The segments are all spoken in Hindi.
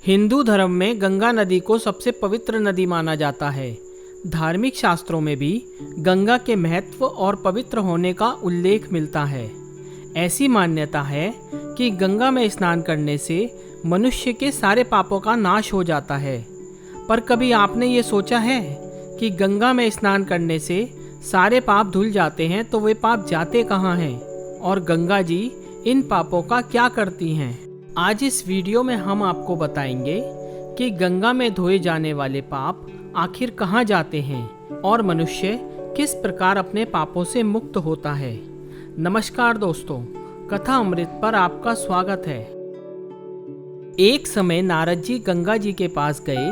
हिंदू धर्म में गंगा नदी को सबसे पवित्र नदी माना जाता है। धार्मिक शास्त्रों में भी गंगा के महत्व और पवित्र होने का उल्लेख मिलता है। ऐसी मान्यता है कि गंगा में स्नान करने से मनुष्य के सारे पापों का नाश हो जाता है। पर कभी आपने ये सोचा है कि गंगा में स्नान करने से सारे पाप धुल जाते हैं, तो वे पाप जाते कहाँ हैं और गंगा जी इन पापों का क्या करती हैं? आज इस वीडियो में हम आपको बताएंगे कि गंगा में धोए जाने वाले पाप आखिर कहाँ जाते हैं और मनुष्य किस प्रकार अपने पापों से मुक्त होता है। नमस्कार दोस्तों, कथा अमृत पर आपका स्वागत है। एक समय नारद जी गंगा जी के पास गए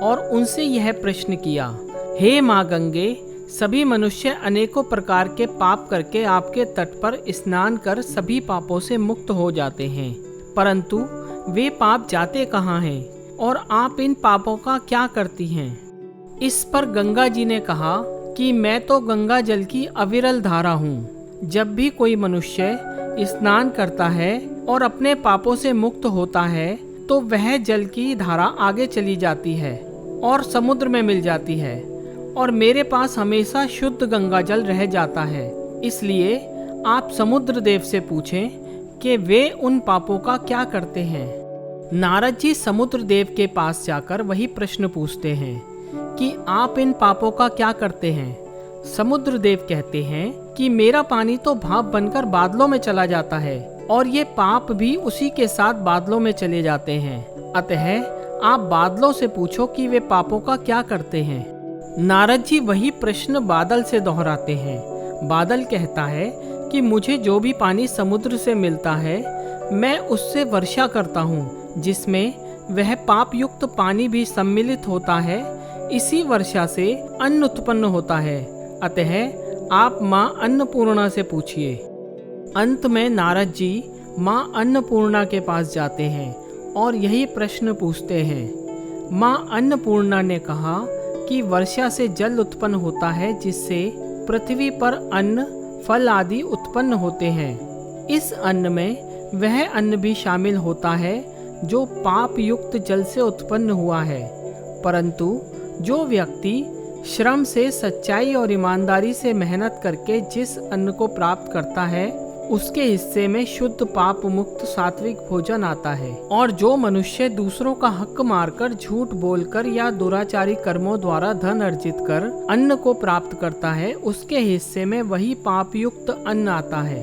और उनसे यह प्रश्न किया, हे माँ गंगे, सभी मनुष्य अनेकों प्रकार के पाप करके आपके तट पर स्नान कर सभी पापों से मुक्त हो जाते हैं, परंतु वे पाप जाते कहाँ हैं और आप इन पापों का क्या करती हैं? इस पर गंगा जी ने कहा कि मैं तो गंगा जल की अविरल धारा हूँ। जब भी कोई मनुष्य स्नान करता है और अपने पापों से मुक्त होता है तो वह जल की धारा आगे चली जाती है और समुद्र में मिल जाती है और मेरे पास हमेशा शुद्ध गंगा जल रह जाता है। इसलिए आप समुद्र देव से पूछें कि वे उन पापों का क्या करते हैं। नारद जी समुद्र देव के पास जाकर वही प्रश्न पूछते हैं कि आप इन पापों का क्या करते हैं। समुद्र देव कहते हैं कि मेरा पानी तो भाप बनकर बादलों में चला जाता है और ये पाप भी उसी के साथ बादलों में चले जाते हैं। अतः आप बादलों से पूछो कि वे पापों का क्या करते हैं। नारद जी वही प्रश्न बादल से दोहराते हैं। बादल कहता है कि मुझे जो भी पानी समुद्र से मिलता है मैं उससे वर्षा करता हूँ, जिसमें वह पाप युक्त पानी भी सम्मिलित होता है। इसी वर्षा से अन्न उत्पन्न होता है। अतः आप माँ अन्नपूर्णा से पूछिए। अंत में नारद जी माँ अन्नपूर्णा के पास जाते हैं और यही प्रश्न पूछते हैं। माँ अन्नपूर्णा ने कहा कि वर्षा से जल उत्पन्न होता है, जिससे पृथ्वी पर अन्न फल आदि उत्पन्न होते हैं। इस अन्न में वह अन्न भी शामिल होता है जो पाप युक्त जल से उत्पन्न हुआ है, परंतु जो व्यक्ति श्रम से, सच्चाई और ईमानदारी से मेहनत करके जिस अन्न को प्राप्त करता है उसके हिस्से में शुद्ध पाप मुक्त सात्विक भोजन आता है। और जो मनुष्य दूसरों का हक मारकर, झूठ बोलकर या दुराचारी कर्मों द्वारा धन अर्जित कर अन्न को प्राप्त करता है, उसके हिस्से में वही पाप युक्त अन्न आता है।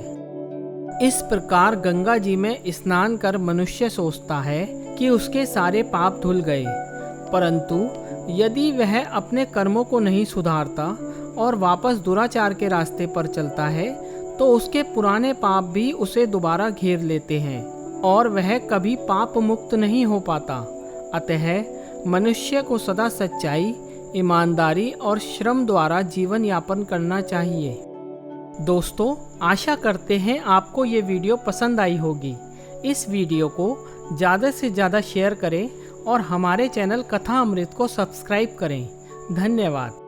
इस प्रकार गंगा जी में स्नान कर मनुष्य सोचता है कि उसके सारे पाप धुल गए, परंतु यदि वह अपने कर्मों को नहीं सुधारता और वापस दुराचार के रास्ते पर चलता है तो उसके पुराने पाप भी उसे दोबारा घेर लेते हैं और वह कभी पाप मुक्त नहीं हो पाता। अतः मनुष्य को सदा सच्चाई, ईमानदारी और श्रम द्वारा जीवन यापन करना चाहिए। दोस्तों, आशा करते हैं आपको ये वीडियो पसंद आई होगी। इस वीडियो को ज़्यादा से ज़्यादा शेयर करें और हमारे चैनल कथा अमृत को सब्सक्राइब करें। धन्यवाद।